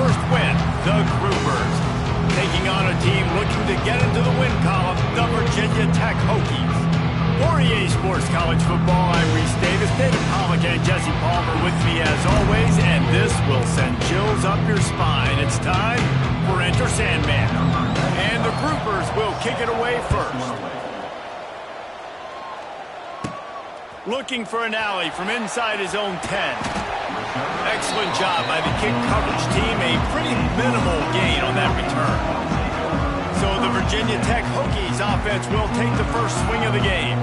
first win, the Groupers. Taking on a team looking to get into the win column, the Virginia Tech Hokies. For EA Sports College Football, I'm Reese Davis, David Pollock, and Jesse Palmer with me as always, and this will send chills up your spine. It's time for Enter Sandman. And the Groupers will kick it away first. Looking for an alley from inside his own 10. Excellent job by the kick coverage team. A pretty minimal gain on that return. So the Virginia Tech Hokies offense will take the first swing of the game.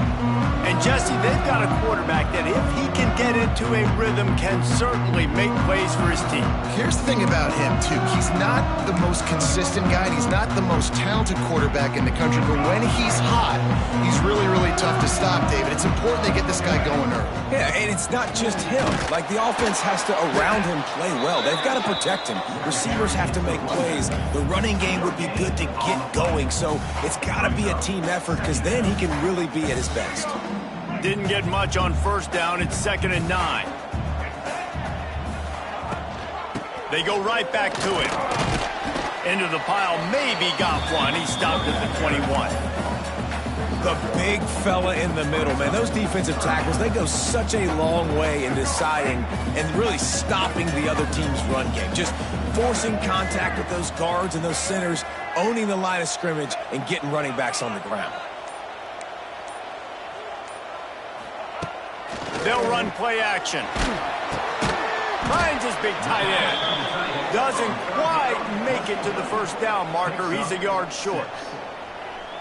And Jesse, they've got a quarterback that if he can get into a rhythm can certainly make plays for his team. Here's the thing about him, too. He's not the most consistent guy, and he's not the most talented quarterback in the country, but when he's hot, he's really, really tough to stop, David. It's important they get this guy going early. Yeah, and it's not just him. Like, the offense has to, around him, play well. They've got to protect him. Receivers have to make plays. The running game would be good to get going, so it's got to be a team effort because then he can really be at his best. Didn't get much on first down. It's 2nd and 9. They go right back to it. Into the pile. Maybe got one. He stopped at the 21. The big fella in the middle, man. Those defensive tackles, they go such a long way in deciding and really stopping the other team's run game. Just forcing contact with those guards and those centers, owning the line of scrimmage, and getting running backs on the ground. They'll run play action. Finds his big tight end. Doesn't quite make it to the first down marker. He's a yard short.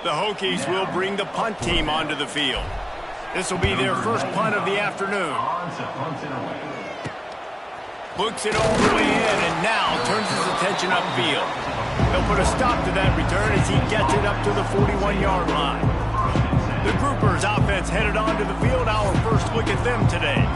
The Hokies will bring the punt team onto the field. This will be their first punt of the afternoon. Books it all the way in and now turns his attention upfield. They'll put a stop to that return as he gets it up to the 41-yard line. The Groupers offense headed onto the field. Our first look at them today.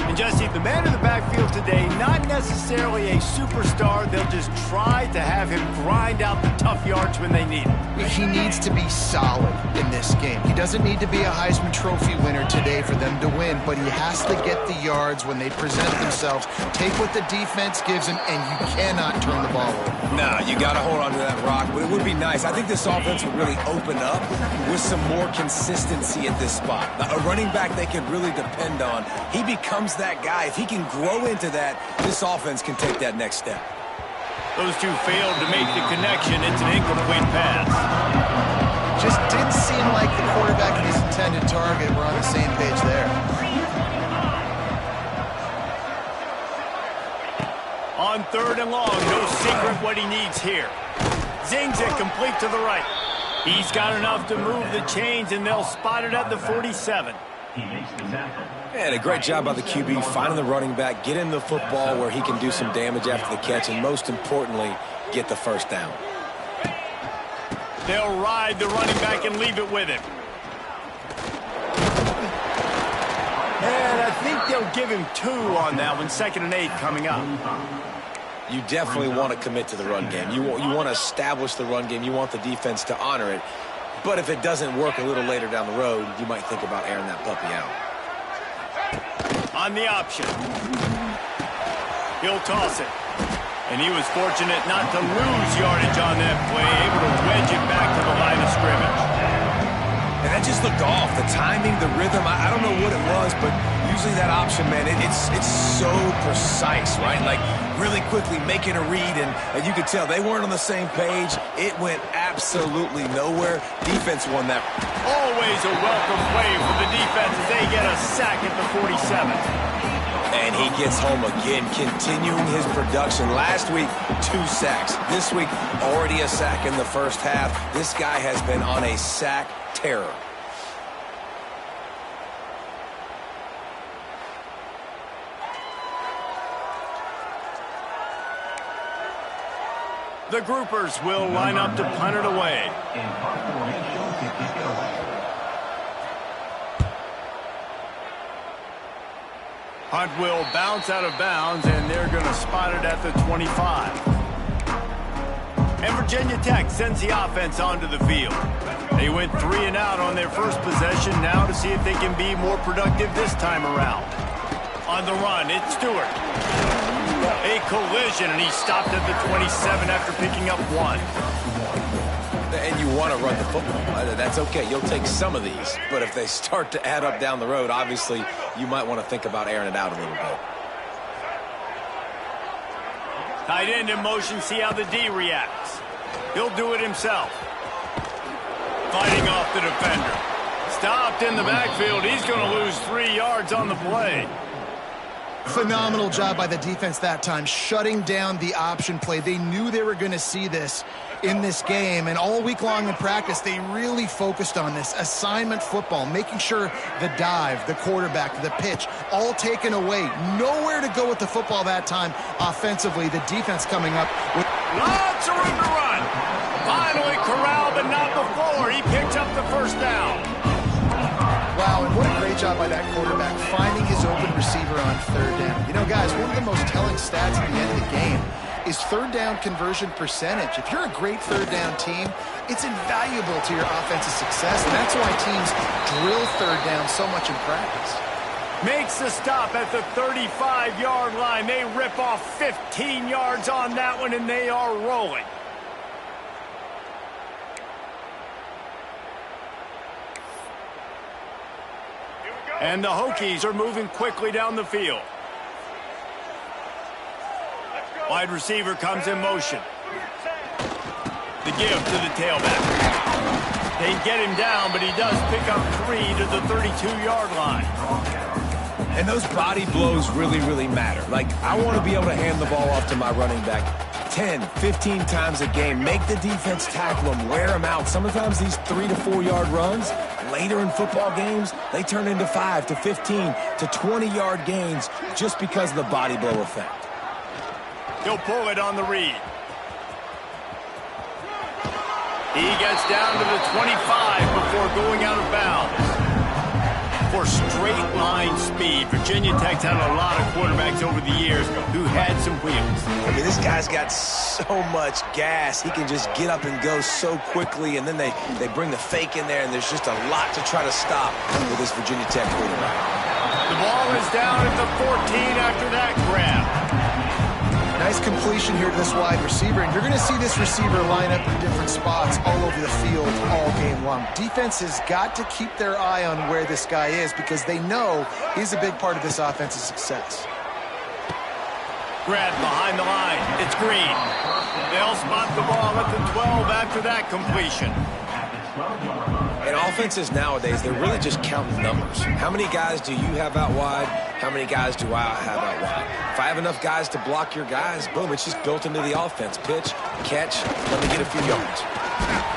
And Jesse, the man in the backfield today, not necessarily a superstar. They'll just try to have him grind out the tough yards when they need it. He needs to be solid in this game. He doesn't need to be a Heisman Trophy winner today for them to win, but he has to get the yards when they present themselves. Take what the defense gives him, and you cannot turn the ball over. Nah, you got to hold on to that rock, but it would be nice. I think this offense would really open up with some more consistency at this spot. A running back they can really depend on. He becomes that guy. If he can grow into that, this offense can take that next step. Those two failed to make the connection. It's an incomplete pass. Just didn't seem like the quarterback and his intended target were on the same page there. On 3rd and long, no secret what he needs here. Zings it complete to the right. He's got enough to move the chains, and they'll spot it at the 47. And a great job by the QB finding the running back, get him the football where he can do some damage after the catch, and most importantly, get the first down. They'll ride the running back and leave it with him. And I think they'll give him 2 on that one. 2nd and 8 coming up. You definitely want to commit to the run game. You want to establish the run game. You want the defense to honor it. But if it doesn't work a little later down the road, you might think about airing that puppy out. On the option. He'll toss it. And he was fortunate not to lose yardage on that play, able to wedge it back to the line of scrimmage. And that just looked off. The timing, the rhythm, I don't know what it was, but usually that option, man, it's so precise, right? Like, really quickly making a read, and you could tell they weren't on the same page. It went absolutely nowhere. Defense won that. Always a welcome play for the defense as they get a sack at the 47. And he gets home again, continuing his production. Last week, 2 sacks. This week, already a sack in the first half. This guy has been on a sack terror. The Groupers will line up to punt it away. Punt will bounce out of bounds, and they're going to spot it at the 25. And Virginia Tech sends the offense onto the field. They went 3 and out on their first possession, now to see if they can be more productive this time around. On the run, it's Stewart. A collision, and he stopped at the 27 after picking up 1. And you want to run the football. That's okay. You'll take some of these. But if they start to add up down the road, obviously, you might want to think about airing it out a little bit. Tight end in motion, see how the D reacts. He'll do it himself. Fighting off the defender. Stopped in the backfield. He's going to lose 3 yards on the play. Phenomenal job by the defense that time, shutting down the option play. They knew they were going to see this in this game, and all week long in practice, they really focused on this assignment football, making sure the dive, the quarterback, the pitch, all taken away. Nowhere to go with the football that time offensively. The defense coming up with lots of room to run. Finally corralled, but not before. He picks up the first down. Wow, and what a great job by that quarterback, finding his open receiver on third down. You know, guys, one of the most telling stats at the end of the game is third down conversion percentage. If you're a great third down team, it's invaluable to your offensive success, and that's why teams drill third down so much in practice. Makes the stop at the 35-yard line. They rip off 15 yards on that one, and they are rolling. And the Hokies are moving quickly down the field. Wide receiver comes in motion. The give to the tailback. They get him down, but he does pick up 3 to the 32-yard line. And those body blows really, really matter. Like, I want to be able to hand the ball off to my running back 10, 15 times a game. Make the defense tackle them, wear them out. Sometimes these 3 to 4 yard runs, later in football games, they turn into 5 to 15 to 20-yard gains just because of the body blow effect. He'll pull it on the read. He gets down to the 25 before going out of bounds. For straight line speed, Virginia Tech's had a lot of quarterbacks over the years who had some wheels. I mean, this guy's got so much gas. He can just get up and go so quickly, and then they bring the fake in there, and there's just a lot to try to stop with this Virginia Tech quarterback. The ball is down at the 14 after that grab. Nice completion here to this wide receiver, and you're going to see this receiver line up in different spots all over the field all game long. Defense has got to keep their eye on where this guy is because they know he's a big part of this offensive success. Grab behind the line. It's Green. They'll spot the ball at the 12 after that completion. In offenses nowadays, they're really just counting numbers. How many guys do you have out wide? How many guys do I have out wide? If I have enough guys to block your guys, boom, it's just built into the offense. Pitch, catch, let me get a few yards.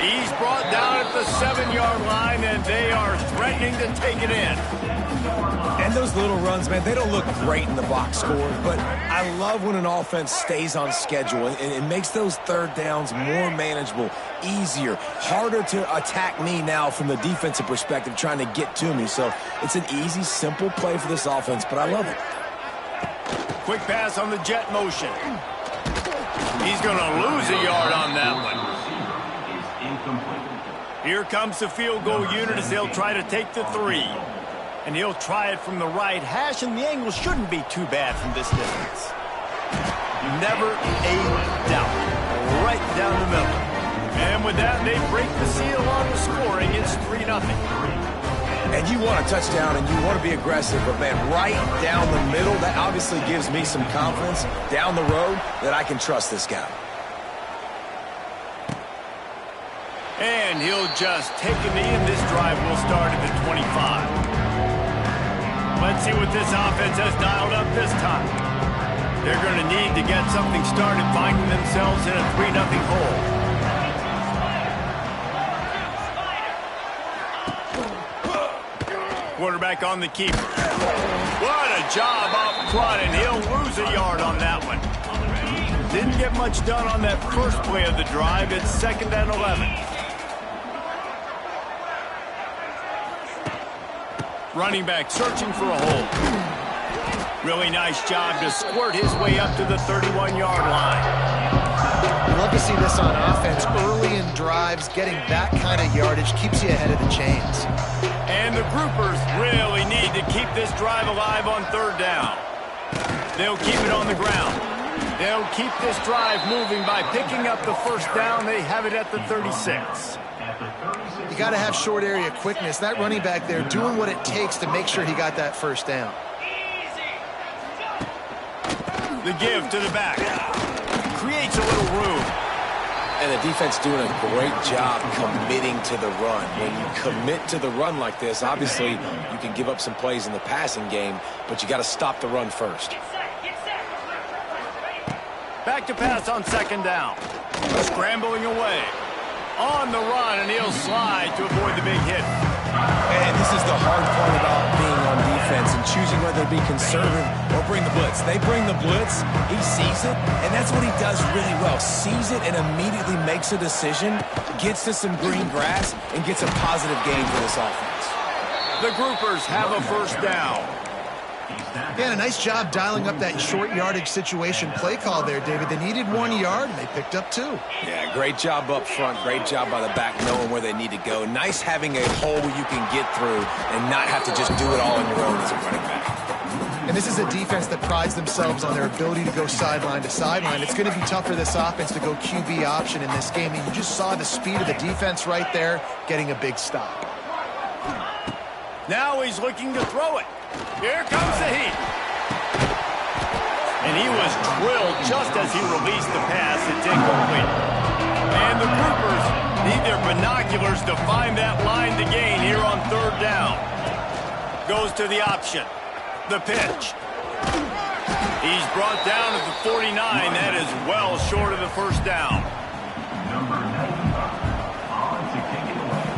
He's brought down at the 7-yard line, and they are threatening to take it in. And those little runs, man, they don't look great in the box score, but I love when an offense stays on schedule and it makes those third downs more manageable, easier, harder to attack me now from the defensive perspective trying to get to me. So it's an easy, simple play for this offense, but I love it. Quick pass on the jet motion. He's going to lose a yard on that one. Here comes the field goal unit as they'll try to take the 3. And he'll try it from the right hash, and the angle shouldn't be too bad from this distance. Never a doubt. Right down the middle. And with that, they break the seal on the scoring. It's 3-0. And you want a touchdown, and you want to be aggressive, but, man, right down the middle, that obviously gives me some confidence down the road that I can trust this guy. And he'll just take a knee, and this drive will start at the 25. Let's see what this offense has dialed up this time. They're going to need to get something started, finding themselves in a 3-0 hole. Quarterback on the keeper. What a job up front, and he'll lose a yard on that one. Didn't get much done on that first play of the drive. It's 2nd and 11. Running back searching for a hole. Really nice job to squirt his way up to the 31-yard line. You love to see this on offense. Early in drives, getting that kind of yardage keeps you ahead of the chains. And the groupers really need to keep this drive alive on 3rd down. They'll keep it on the ground. They'll keep this drive moving by picking up the first down. They have it at the 36. You got to have short area quickness. That running back there doing what it takes to make sure he got that first down. The give to the back. Creates a little room. And the defense doing a great job committing to the run. When you commit to the run like this, obviously you can give up some plays in the passing game, but you got to stop the run first. Back to pass on second down. Scrambling away. On the run, and he'll slide to avoid the big hit. And this is the hard part about being on defense and choosing whether to be conservative or bring the blitz. They bring the blitz, he sees it, and that's what he does really well. Sees it and immediately makes a decision, gets to some green grass, and gets a positive gain for this offense. The groupers have a first down. Yeah, a nice job dialing up that short yardage situation play call there, David. They needed 1 yard, and they picked up 2. Yeah, great job up front. Great job by the back knowing where they need to go. Nice having a hole where you can get through and not have to just do it all on your own as a running back. And this is a defense that prides themselves on their ability to go sideline to sideline. It's going to be tough for this offense to go QB option in this game. And you just saw the speed of the defense right there getting a big stop. Now he's looking to throw it. Here comes the heat. And he was drilled just as he released the pass. It's incomplete. And the groupers need their binoculars to find that line to gain here on third down. Goes to the option. The pitch. He's brought down at the 49. That is well short of the first down. Number 95 on to kick it away.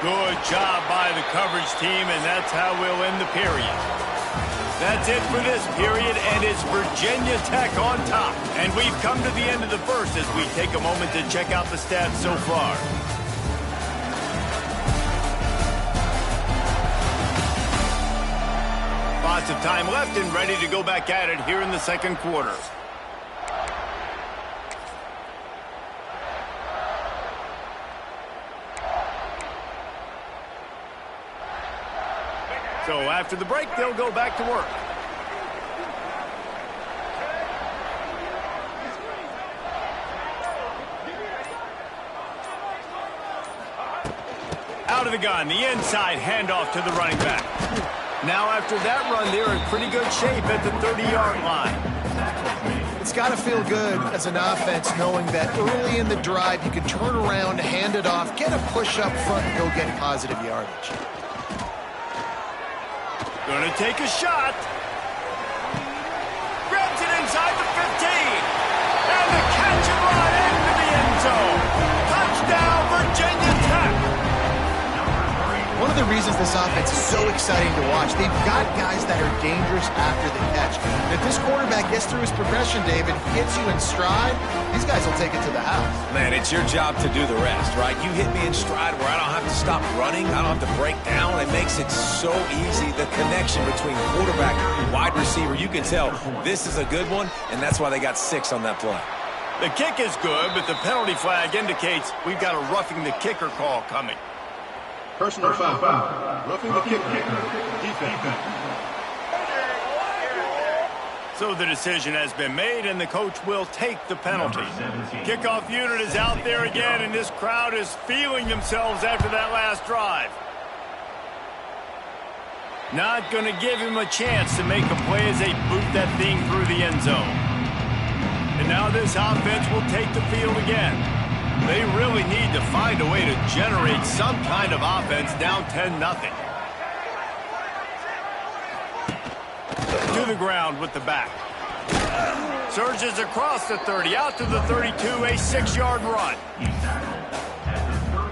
Good job by the coverage team, and that's how we'll end the period. That's it for this period, and it's Virginia Tech on top. And we've come to the end of the first as we take a moment to check out the stats so far. Lots of time left and ready to go back at it here in the second quarter. So after the break, they'll go back to work. Out of the gun, the inside handoff to the running back. Now after that run, they're in pretty good shape at the 30-yard line. It's got to feel good as an offense knowing that early in the drive you can turn around, hand it off, get a push up front, and go get positive yardage. Gonna take a shot. Grabs it inside the 15. And the catch and run into the end zone. Touchdown, Virginia Tech. One of the reasons this offense is so exciting to watch, they've got guys that are dangerous after the catch. And if this quarterback gets through his progression, David, hits you in stride, these guys will take it to the house. Man, it's your job to do the rest, right? You hit me in stride where I don't have to stop running. I don't have to break down. It makes it so easy. The connection between quarterback and wide receiver, you can tell this is a good one, and that's why they got 6 on that play. The kick is good, but the penalty flag indicates we've got a roughing the kicker call coming. Personal foul. Roughing the kicker. Defense. So the decision has been made, and the coach will take the penalty. Kickoff unit is out there again, and this crowd is feeling themselves after that last drive. Not going to give him a chance to make a play as they boot that thing through the end zone. And now this offense will take the field again. They really need to find a way to generate some kind of offense down 10-0. To the ground with the back. Surges across the 30, out to the 32, a 6-yard run.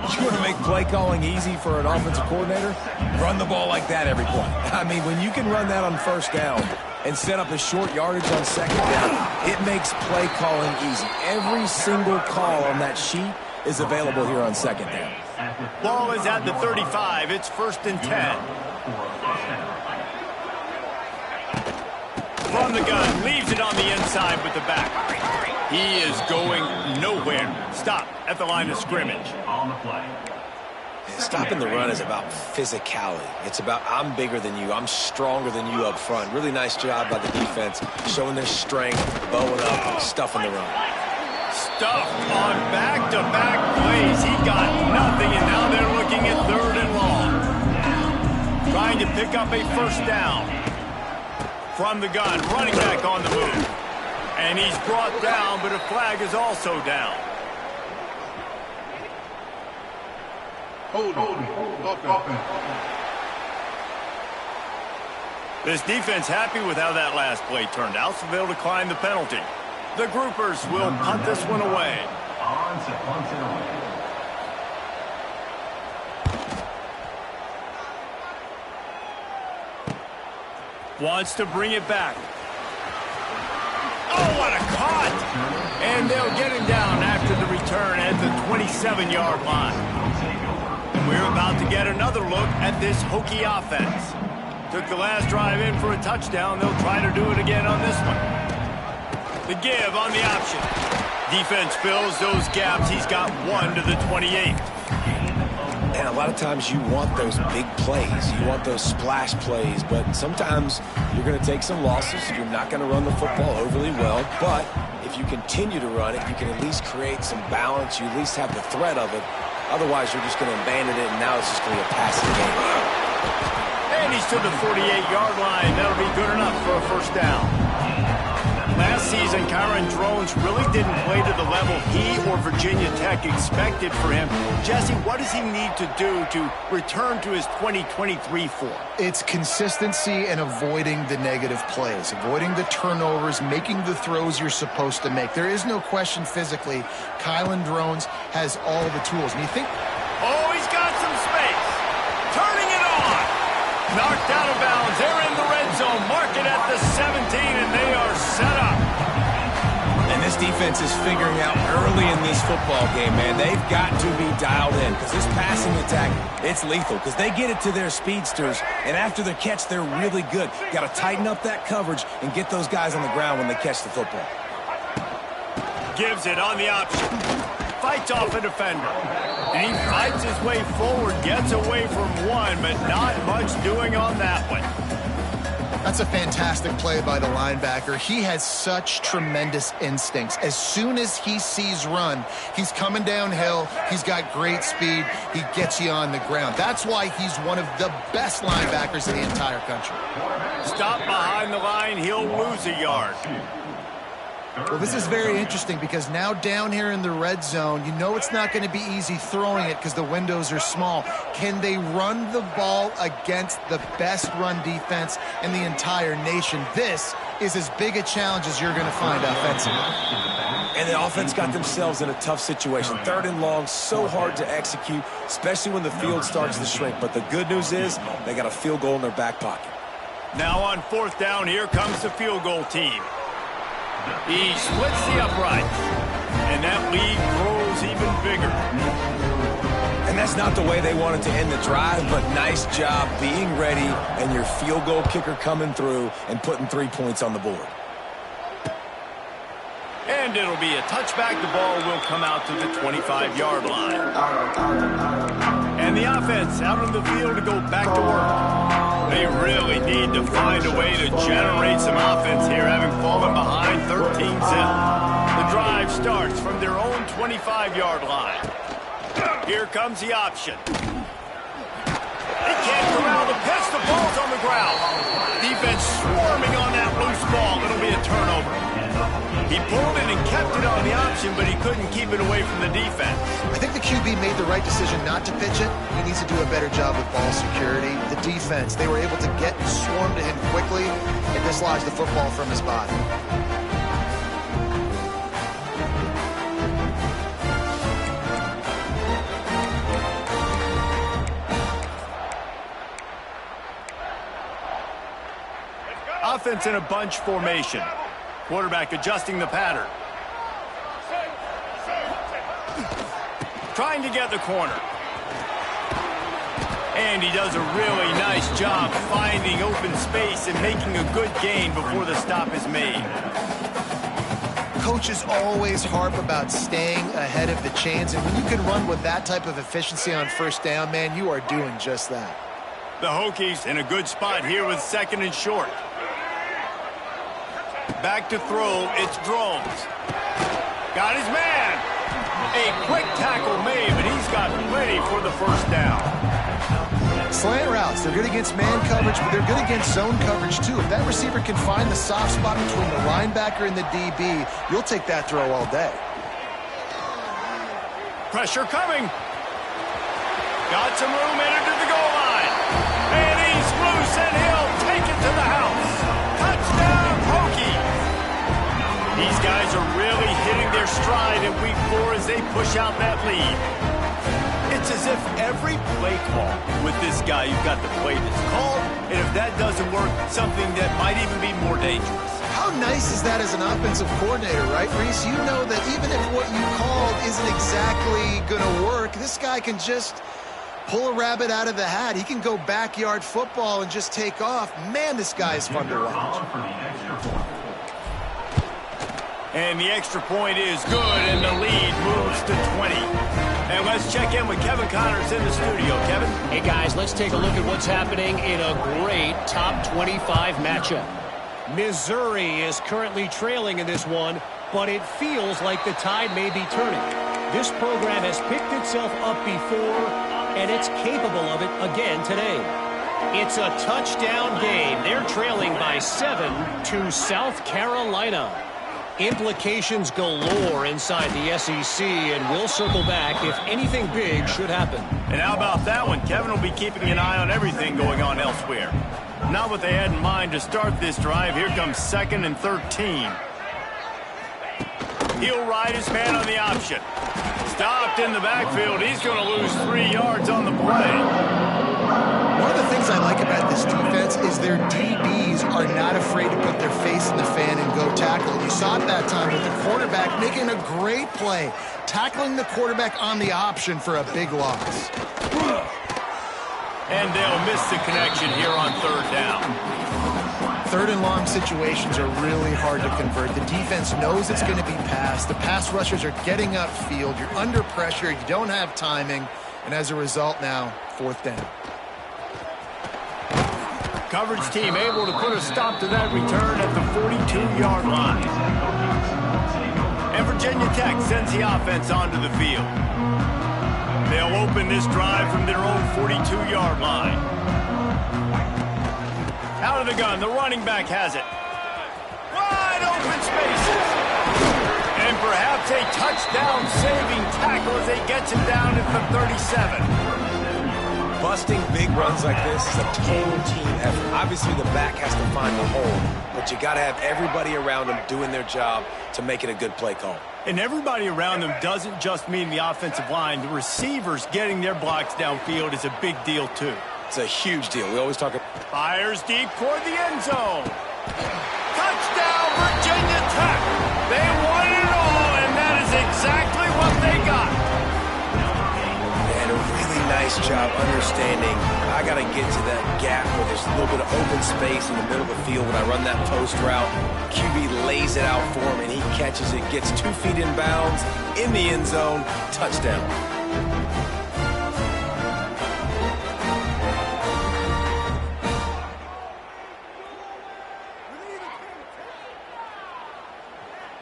You want to make play calling easy for an offensive coordinator? Run the ball like that every play. I mean, when you can run that on first down and set up a short yardage on second down, it makes play calling easy. Every single call on that sheet is available here on second down. Ball is at the 35. It's 1st and 10. From the gun, leaves it on the inside with the back. He is going nowhere. Stop at the line of scrimmage. On the play. Stopping the run is about physicality. It's about I'm bigger than you. I'm stronger than you up front. Really nice job by the defense, showing their strength, bowing up, stuffing the run. Stuffed on back-to-back plays. He got nothing, and now they're looking at 3rd and long. Trying to pick up a first down. From the gun, running back on the move. And he's brought down, but a flag is also down. Hold offense. This defense happy with how that last play turned out, so they'll decline the penalty. The groupers will punt this one away. Punts it away. Wants to bring it back. Oh, what a caught! And they'll get him down after the return at the 27-yard line. And we're about to get another look at this Hokie offense. Took the last drive in for a touchdown. They'll try to do it again on this one. The give on the option. Defense fills those gaps. He's got 1 to the 28. And a lot of times you want those big plays. You want those splash plays. But sometimes you're going to take some losses. You're not going to run the football overly well. But if you continue to run it, you can at least create some balance. You at least have the threat of it. Otherwise, you're just going to abandon it, and now it's just going to be a passing game. And he's to the 48-yard line. That'll be good enough for a first down. Last season, Kyron Drones really didn't play to the level he or Virginia Tech expected for him. Jesse, what does he need to do to return to his 2023 form? It's consistency and avoiding the negative plays, avoiding the turnovers, making the throws you're supposed to make. There is no question physically, Kyron Drones has all the tools. And you think... Oh, he's got some space. Turning it on. Knocked out of bounds. They're in the red zone. Mark it at the 17, and they are set up. And this defense is figuring out early in this football game, man. They've got to be dialed in because this passing attack, it's lethal because they get it to their speedsters, and after the catch, they're really good. Got to tighten up that coverage and get those guys on the ground when they catch the football. Gives it on the option. Fights off a defender. And he fights his way forward, gets away from one, but not much doing on that one. That's a fantastic play by the linebacker. He has such tremendous instincts. As soon as he sees run, he's coming downhill. He's got great speed. He gets you on the ground. That's why he's one of the best linebackers in the entire country. Stop behind the line, he'll lose a yard. Well, this is very interesting because now down here in the red zone, you know it's not going to be easy throwing it because the windows are small. Can they run the ball against the best run defense in the entire nation? This is as big a challenge as you're going to find offensively. And the offense got themselves in a tough situation. 3rd and long, so hard to execute, especially when the field starts to shrink. But the good news is they got a field goal in their back pocket. Now on 4th down, here comes the field goal team. He splits the uprights, and that lead grows even bigger. And that's not the way they wanted to end the drive, but nice job being ready and your field goal kicker coming through and putting 3 points on the board. And it'll be a touchback. The ball will come out to the 25-yard line. And the offense out on the field to go back to work. They really need to find a way to generate some offense here, having fallen behind 13-0. The drive starts from their own 25-yard line. Here comes the option. They can't corral the pitch. The ball's on the ground. Defense swarming on that loose ball. It'll be a turnover. He pulled it and kept it on the option, but he couldn't keep it away from the defense. I think the QB made the right decision not to pitch it. He needs to do a better job with ball security. The defense, they were able to get and swarm to him quickly and dislodge the football from his body. Offense in a bunch formation. Quarterback adjusting the pattern. Trying to get the corner. And he does a really nice job finding open space and making a good gain before the stop is made. Coaches always harp about staying ahead of the chains, and when you can run with that type of efficiency on first down, man, you are doing just that. The Hokies in a good spot here with 2nd and short. Back to throw, it's Drones. Got his man. A quick tackle made, but he's got plenty for the first down. Slant routes, they're good against man coverage, but they're good against zone coverage too. If that receiver can find the soft spot between the linebacker and the DB, you'll take that throw all day. Pressure coming. Got some room, entered to the goal line. And he's loose, and he'll take it to the house. Touchdown, Hokie. These guys are really hitting their stride in week 4 as they push out that lead. It's as if every play call with this guy, you've got the play that's called, and if that doesn't work, something that might even be more dangerous. How nice is that as an offensive coordinator, right, Reese? You know that even if what you called isn't exactly going to work, this guy can just pull a rabbit out of the hat. He can go backyard football and just take off. Man, this guy is fun to watch. And the extra point is good, and the lead moves to 20. And let's check in with Kevin Connors in the studio. Kevin? Hey, guys, let's take a look at what's happening in a great top 25 matchup. Missouri is currently trailing in this one, but it feels like the tide may be turning. This program has picked itself up before, and it's capable of it again today. It's a touchdown game. They're trailing by 7 to South Carolina. Implications galore inside the SEC, and we'll circle back if anything big should happen. And how about that one? Kevin will be keeping an eye on everything going on elsewhere. Not what they had in mind to start this drive. Here comes 2nd and 13. He'll ride his man on the option. Stopped in the backfield. He's going to lose 3 yards on the play. One of the things I like about this defense is their DBs are not afraid to put their face in the fan and go tackle. You saw it that time with the quarterback making a great play, tackling the quarterback on the option for a big loss. And they'll miss the connection here on 3rd down. 3rd and long situations are really hard to convert. The defense knows it's going to be passed. The pass rushers are getting upfield. You're under pressure. You don't have timing. And as a result now, 4th down. Coverage team able to put a stop to that return at the 42-yard line. And Virginia Tech sends the offense onto the field. They'll open this drive from their own 42-yard line. Out of the gun, the running back has it. Wide open spaces. And perhaps a touchdown-saving tackle as they gets him down at the 37. Busting big runs like this is a total team effort. Obviously, the back has to find the hole, but you got to have everybody around them doing their job to make it a good play call. And everybody around them doesn't just mean the offensive line. The receivers getting their blocks downfield is a big deal, too. It's a huge deal. We always talk about... Fires deep toward the end zone. Touchdown, Virginia Tech. They won it all, and that is exactly what they got. And a really nice job understanding I got to get to that gap where there's a little bit of open space in the middle of the field when I run that post route. QB lays it out for him, and he catches it, gets 2 feet in bounds, in the end zone, touchdown.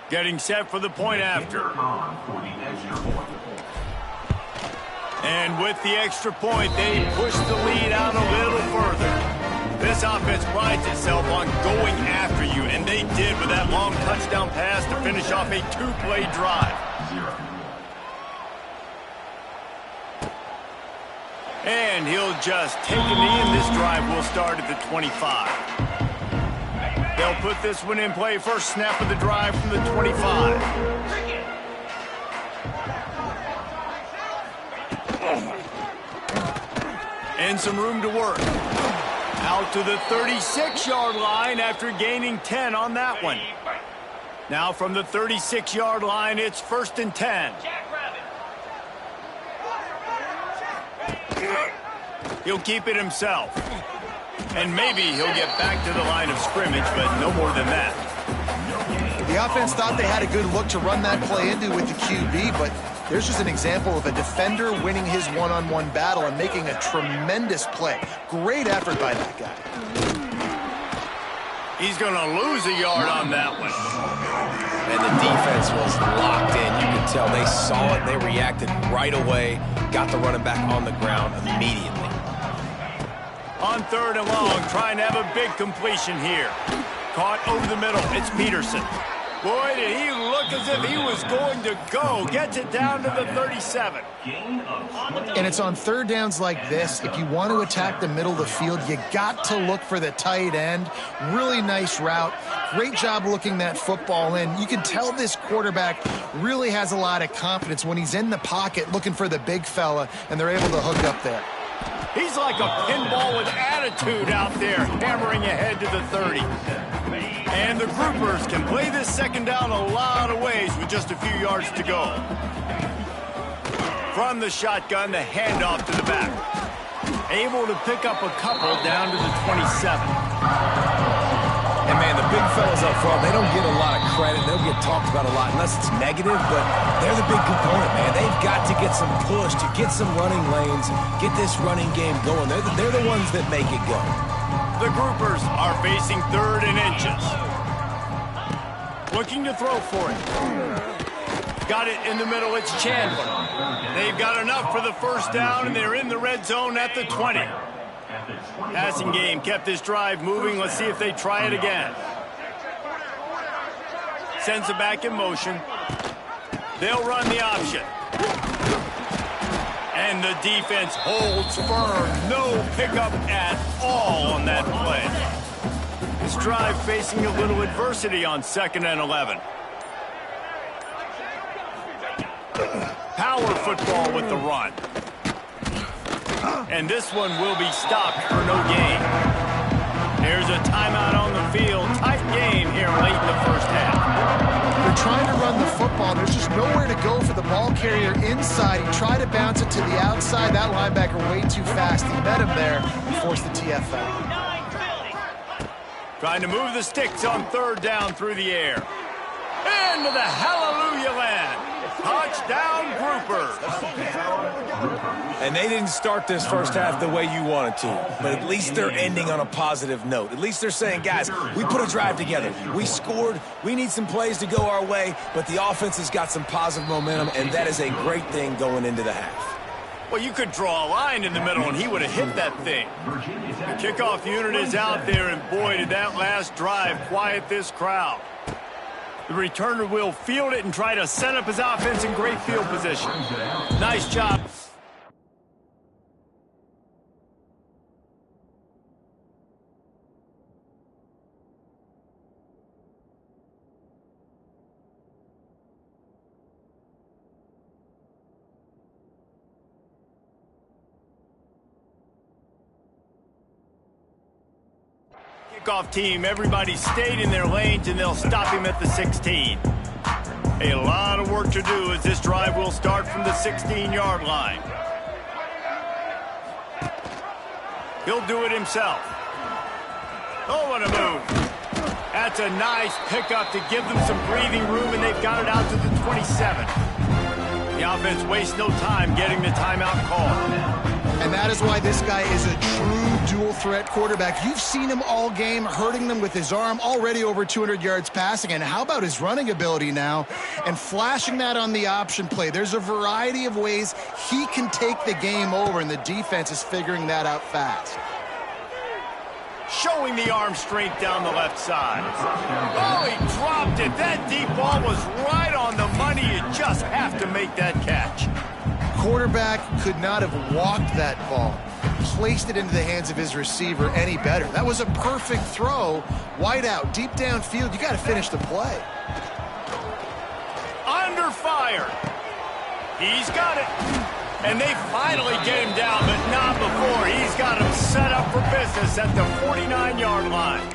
Getting set for the point after. And with the extra point, they push the lead out a little further. This offense prides itself on going after you, and they did with that long touchdown pass to finish off a 2-play drive. And he'll just take a knee, and this drive will start at the 25. They'll put this one in play. First snap of the drive from the 25. And some room to work. Out to the 36-yard line after gaining 10 on that one. Now from the 36-yard line, it's 1st and 10. He'll keep it himself. And maybe he'll get back to the line of scrimmage, but no more than that. The The offense thought they had a good look to run that play into with the QB, but there's just an example of a defender winning his one-on-one battle and making a tremendous play. Great effort by that guy. He's going to lose a yard on that one. And the defense was locked in. You could tell they saw it. They reacted right away. Got the running back on the ground immediately. On 3rd and long, trying to have a big completion here. Caught over the middle. It's Peterson. Boy, did he look as if he was going to go. Gets it down to the 37. And it's on 3rd downs like this. If you want to attack the middle of the field, you got to look for the tight end. Really nice route. Great job looking that football in. You can tell this quarterback really has a lot of confidence when he's in the pocket looking for the big fella, and they're able to hook up there. He's like a pinball with attitude out there, hammering ahead to the 30. And the groupers can play this 2nd down a lot of ways with just a few yards to go. From the shotgun, the handoff to the back. Able to pick up a couple down to the 27. And, man, the big fellas up front, they don't get a lot of credit. They'll get talked about a lot unless it's negative, but they're the big component, man. They've got to get some push, to get some running lanes, get this running game going. They're the ones that make it go. The groupers are facing 3rd and inches. Looking to throw for it. Got it in the middle. It's Chandler. They've got enough for the 1st down, and they're in the red zone at the 20. Passing game kept this drive moving. Let's see if they try it again. Sends it back in motion. They'll run the option. And the defense holds firm. No pickup at all on that play. This drive facing a little adversity on 2nd and 11. Power football with the run. And this one will be stopped for no gain. There's a timeout on the field. Tight game here late in the 1st half. They're trying to run the football. There's just nowhere to go for the ball carrier inside. He tried to bounce it to the outside. That linebacker way too fast. He met him there and forced the TFL. Trying to move the sticks on 3rd down through the air. Into the hallelujah land. Touchdown, Groupers. And they didn't start this 1st half the way you wanted to, but at least they're ending on a positive note. At least they're saying, guys, we put a drive together. We scored. We need some plays to go our way, but the offense has got some positive momentum, and that is a great thing going into the half. Well, you could draw a line in the middle, and he would have hit that thing. The kickoff unit is out there, and boy, did that last drive quiet this crowd. The returner will field it and try to set up his offense in great field position. Nice job. Kickoff team, everybody stayed in their lanes, and they'll stop him at the 16. A lot of work to do as this drive will start from the 16-yard line. He'll do it himself. Oh, what a move. That's a nice pickup to give them some breathing room, and they've got it out to the 27. The offense wastes no time getting the timeout call. And that is why this guy is a true dual-threat quarterback. You've seen him all game, hurting them with his arm, already over 200 yards passing. And how about his running ability now? And flashing that on the option play. There's a variety of ways he can take the game over, and the defense is figuring that out fast. Showing the arm strength down the left side. Oh, he dropped it. That deep ball was right on the money. You just have to make that catch. Quarterback could not have walked that ball, placed it into the hands of his receiver any better. That was a perfect throw. Wide out, deep downfield. You got to finish the play. Under fire. He's got it. And they finally get him down, but not before. He's got him set up for business at the 49-yard line.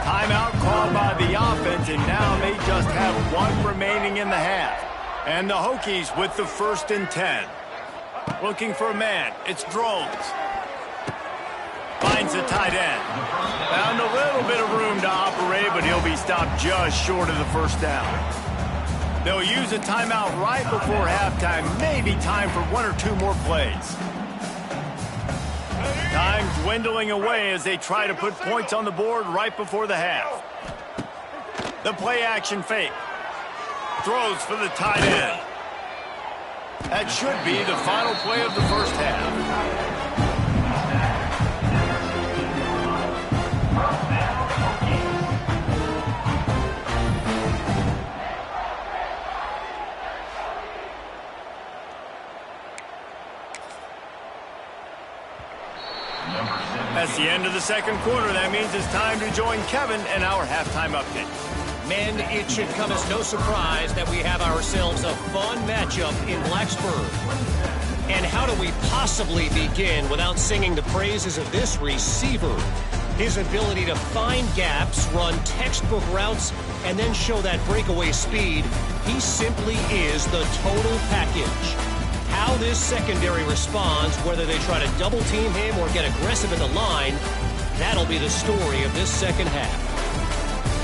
Timeout called by the offense, and now they just have one remaining in the half. And the Hokies with the 1st and 10. Looking for a man. It's Drones. finds the tight end. Found a little bit of room to operate, but he'll be stopped just short of the first down. They'll use a timeout right before halftime. Maybe time for one or two more plays. Time dwindling away as they try to put points on the board right before the half. The play action fake. Throws for the tight end. That should be the final play of the first half. That's the end of the second quarter. That means it's time to join Kevin and our halftime update. Men, it should come as no surprise that we have ourselves a fun matchup in Blacksburg. And how do we possibly begin without singing the praises of this receiver? His ability to find gaps, run textbook routes, and then show that breakaway speed. He simply is the total package. How this secondary responds, whether they try to double-team him or get aggressive in the line, that'll be the story of this second half.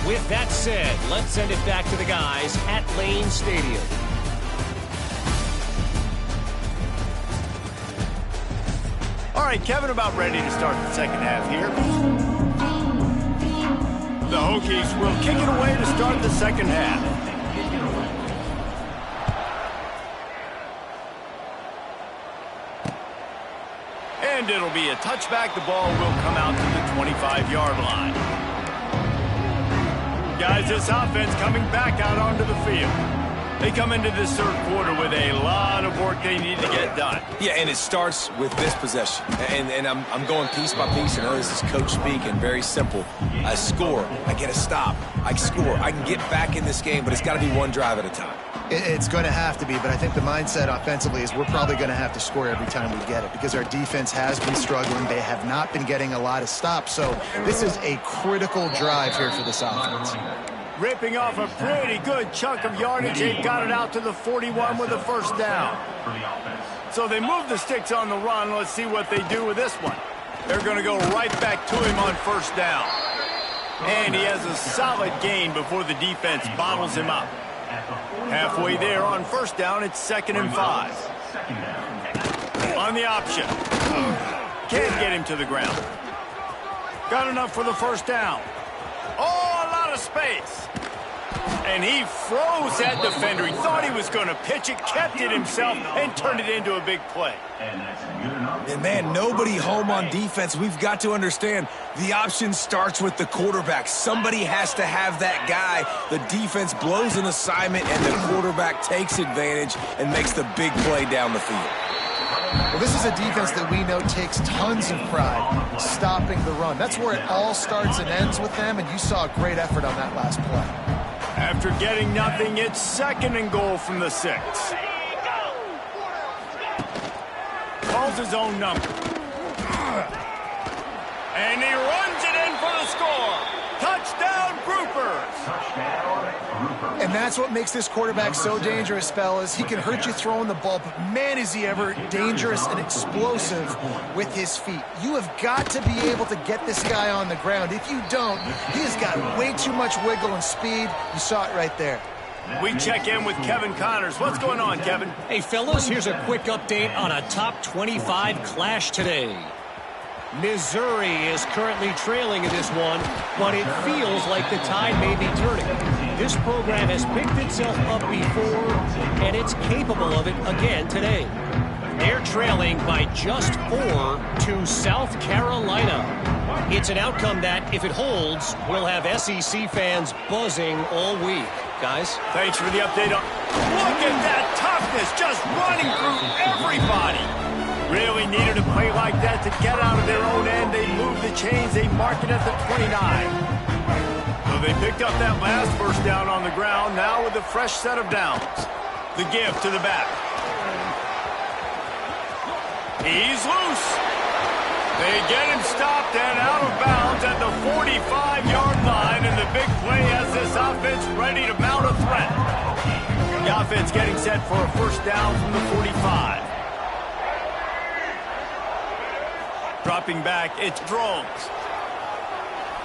With that said, let's send it back to the guys at Lane Stadium. All right, Kevin, about ready to start the second half here. The Hokies will kick it away to start the second half. And it'll be a touchback. The ball will come out to the 25-yard line. Guys, this offense coming back out onto the field. They come into this third quarter with a lot of work they need to get done. Yeah, and it starts with this possession. And I'm going piece by piece. I know this is coach speak and very simple. I score. I get a stop. I score. I can get back in this game, but it's got to be one drive at a time. It's going to have to be, but I think the mindset offensively is we're probably going to have to score every time we get it because our defense has been struggling. They have not been getting a lot of stops, so this is a critical drive here for this offense. Ripping off a pretty good chunk of yardage. They got it out to the 41 with a first down. So they move the sticks on the run. Let's see what they do with this one. They're going to go right back to him on first down. And he has a solid gain before the defense bottles him up. Halfway there on first down, it's 2nd and 5. On the option. Can't get him to the ground. Got enough for the first down. Oh, a lot of space. And he froze that defender. He thought he was going to pitch it, kept it himself, and turned it into a big play. And, man, nobody home on defense. We've got to understand the option starts with the quarterback. Somebody has to have that guy. The defense blows an assignment, and the quarterback takes advantage and makes the big play down the field. Well, this is a defense that we know takes tons of pride stopping the run. That's where it all starts and ends with them, and you saw a great effort on that last play. After getting nothing, it's 2nd and goal from the 6. Calls his own number. And he runs it in for the score. Touchdown, Groupers. And that's what makes this quarterback so dangerous, fellas. He can hurt you throwing the ball, but man, is he ever dangerous and explosive with his feet. You have got to be able to get this guy on the ground. If you don't, he has got way too much wiggle and speed. You saw it right there. We check in with Kevin Connors. What's going on, Kevin? Hey, fellas, here's a quick update on a top 25 clash today. Missouri is currently trailing in this one, but it feels like the tide may be turning. This program has picked itself up before, and it's capable of it again today. They're trailing by just 4 to South Carolina. It's an outcome that, if it holds, will have SEC fans buzzing all week. Guys? Thanks for the update. Look at that toughness, just running through everybody. Really needed a play like that to get out of their own end. They move the chains. They mark it at the 29. So they picked up that last first down on the ground, now with a fresh set of downs. The give to the back. He's loose. They get him stopped and out of bounds at the 45-yard line, and the big play has this offense ready to mount a threat. The offense getting set for a first down from the 45. Dropping back, it's Drones.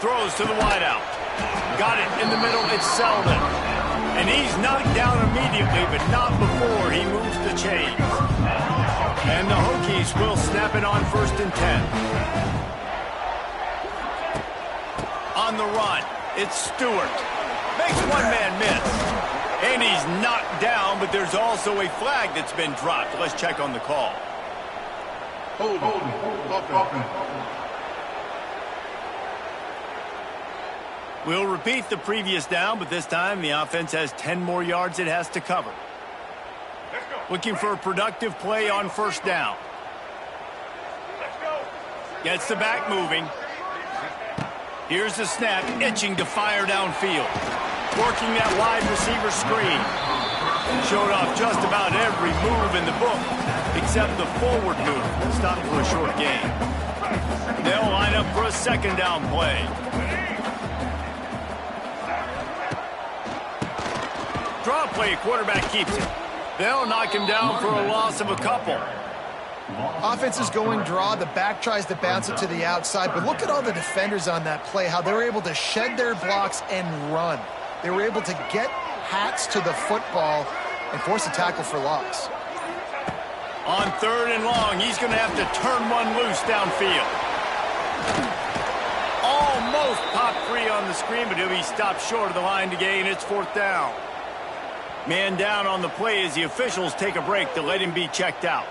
Throws to the wideout. Got it in the middle, it's Selden. And he's knocked down immediately, but not before he moves the chains. And the Hokies will snap it on 1st and 10. On the run, it's Stewart. Makes one man miss. And he's knocked down, but there's also a flag that's been dropped. Let's check on the call. Hold. We'll repeat the previous down, but this time the offense has 10 more yards it has to cover. Looking for a productive play on 1st down. Gets the back moving. Here's the snap, itching to fire downfield. Working that wide receiver screen. Showed off just about every move in the book, except the forward move. Stopped for a short gain. They'll line up for a 2nd down play. Draw play, quarterback keeps it. They'll knock him down for a loss of a couple. Offense is going draw. The back tries to bounce it to the outside, but look at all the defenders on that play, how they were able to shed their blocks and run. They were able to get hats to the football and force a tackle for loss. On 3rd and long, he's going to have to turn one loose downfield. Almost popped free on the screen, but he'll be stopped short of the line to gain. It's 4th down. Man down on the play as the officials take a break to let him be checked out.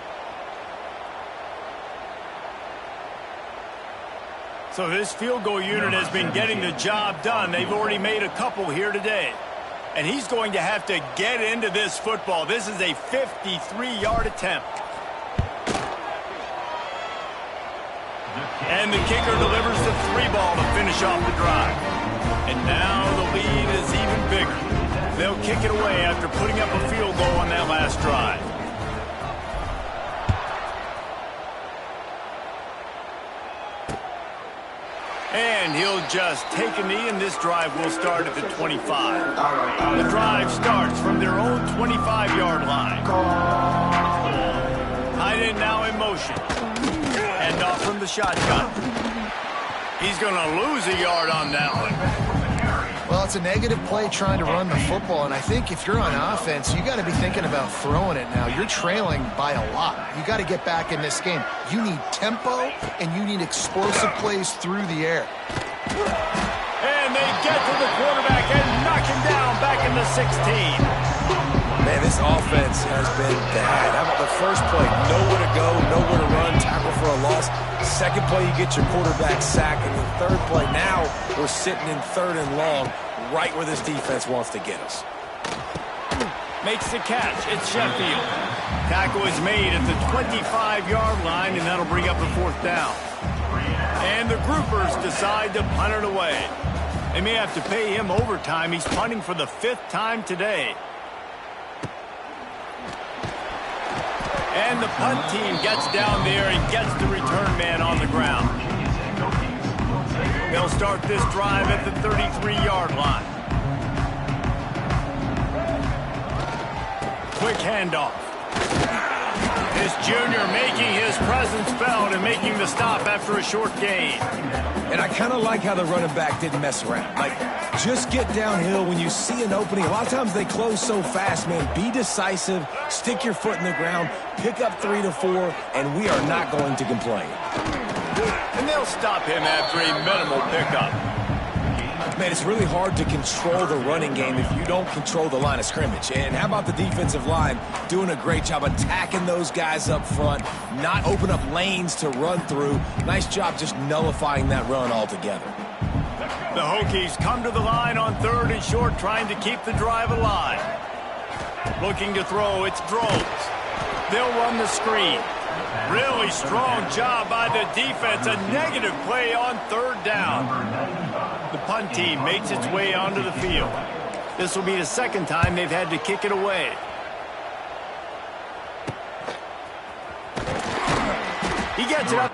So this field goal unit has been getting the job done. They've already made a couple here today. And he's going to have to get into this football. This is a 53-yard attempt. And the kicker delivers the 3 ball to finish off the drive. And now the lead is even bigger. They'll kick it away after putting up a field goal on that last drive. And he'll just take a knee, and this drive will start at the 25. The drive starts from their own 25-yard line. Tight end now in motion. And off from the shotgun. He's going to lose a yard on that one. Well, it's a negative play trying to run the football, and I think if you're on offense, you got to be thinking about throwing it now. You're trailing by a lot. You got to get back in this game. You need tempo, and you need explosive plays through the air. And they get to the quarterback and knock him down back in the 16. Man, this offense has been bad. How about the first play? Nowhere to go, nowhere to run, tackle for a loss. Second play, you get your quarterback sacked. And the third play, now we're sitting in 3rd and long, right where this defense wants to get us. Makes the catch. It's Sheffield. Tackle is made at the 25-yard line, and that'll bring up a 4th down. And the groupers decide to punt it away. They may have to pay him overtime. He's punting for the 5th time today. And the punt team gets down there and gets the return man on the ground. They'll start this drive at the 33-yard line. Quick handoff. This junior making his presence felt and making the stop after a short gain. And I kind of like how the running back didn't mess around. Like, just get downhill when you see an opening. A lot of times they close so fast, man. Be decisive, stick your foot in the ground, pick up 3 to 4, and we are not going to complain. And they'll stop him after a minimal pickup. Man, it's really hard to control the running game if you don't control the line of scrimmage. And how about the defensive line doing a great job attacking those guys up front, not open up lanes to run through. Nice job just nullifying that run altogether. The Hokies come to the line on 3rd and short, trying to keep the drive alive. Looking to throw, it's Drones. They'll run the screen. Really strong job by the defense. A negative play on 3rd down. The punt team makes its way onto the field. This will be the 2nd time they've had to kick it away. He gets it up.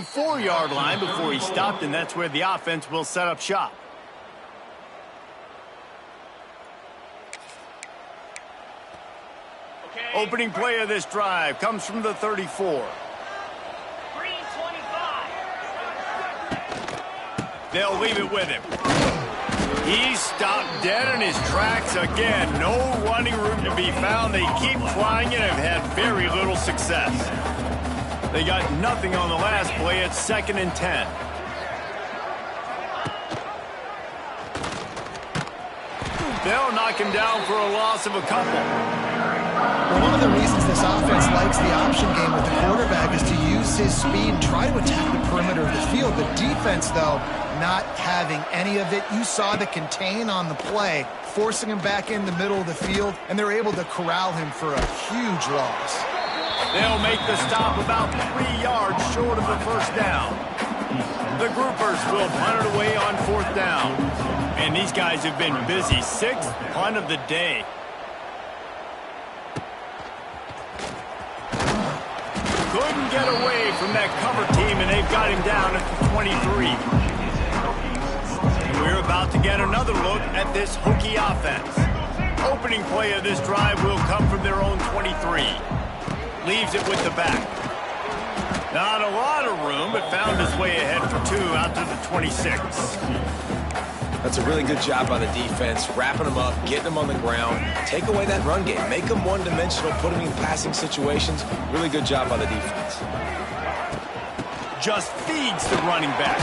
34-yard line before he stopped, and that's where the offense will set up shop. Opening play of this drive comes from the 34. They'll leave it with him. He's stopped dead in his tracks again. No running room to be found. They keep trying and have had very little success. They got nothing on the last play. It's 2nd and 10. They'll knock him down for a loss of a couple. Well, one of the reasons this offense likes the option game with the quarterback is to use his speed and try to attack the perimeter of the field. The defense, though, not having any of it. You saw the contain on the play, forcing him back in the middle of the field, and they're able to corral him for a huge loss. They'll make the stop about 3 yards short of the first down. The groupers will punt it away on 4th down. And these guys have been busy. 6th punt of the day. Couldn't get away from that cover team, and they've got him down at the 23. We're about to get another look at this Hokie offense. Opening play of this drive will come from their own 23. Leaves it with the back. Not a lot of room, but found his way ahead for 2 out to the 26. That's a really good job by the defense, wrapping them up, getting them on the ground, take away that run game, make them one-dimensional, put them in passing situations. Really good job by the defense. Just feeds the running back.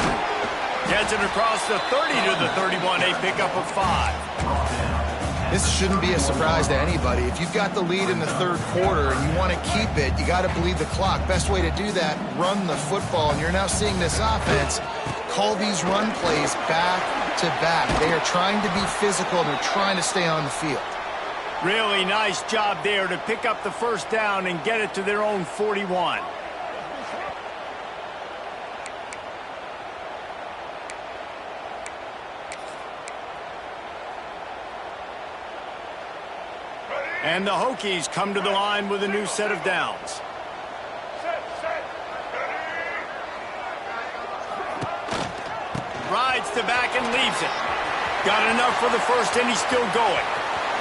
Gets it across the 30 to the 31, a pickup of 5. This shouldn't be a surprise to anybody. If you've got the lead in the 3rd quarter and you want to keep it, you got to bleed the clock. Best way to do that, run the football. And you're now seeing this offense call these run plays back to back. They are trying to be physical, and they're trying to stay on the field. Really nice job there to pick up the first down and get it to their own 41. And the Hokies come to the line with a new set of downs. Rides the back and leaves it. Got enough for the first, and he's still going.